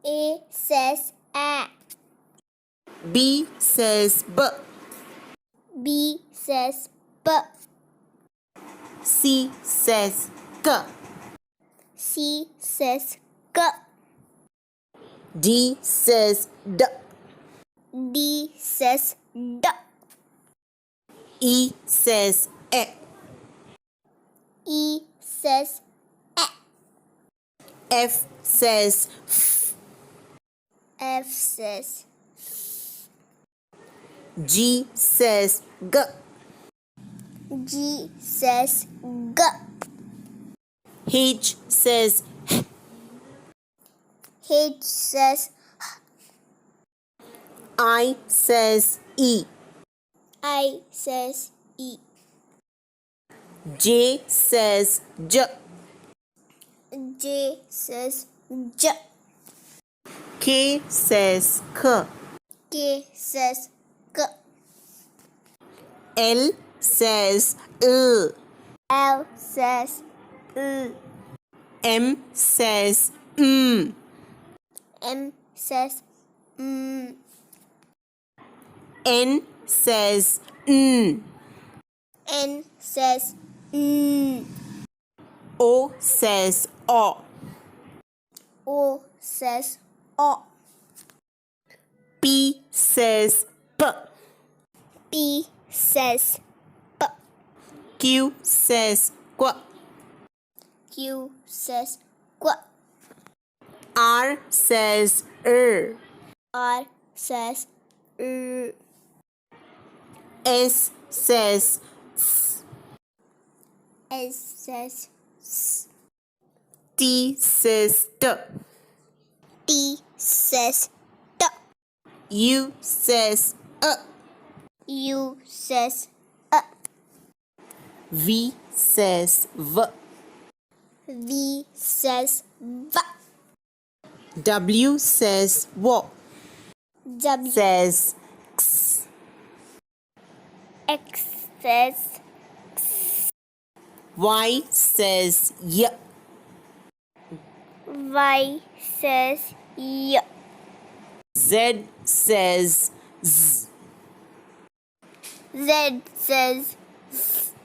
A says A. B says B. B says B. C says K. C says K. D says D. D says D. E says E. E says E. F says F. F says G says G. G says G. H says H. H says I says E. I says E. J says J. J says J. K says K. K says K. L says L. L says L. M says M. M says M. N says N. N says N. O says O. O says O. P says P. P says P. Q says Q. Q says Q. R says R. R says R. S says S. S says S. T says T. T says T. U says U says A. V says V. V says V. W says W. W Says X. X says Y says Y. Y says Y. Z says Z. Z says Z.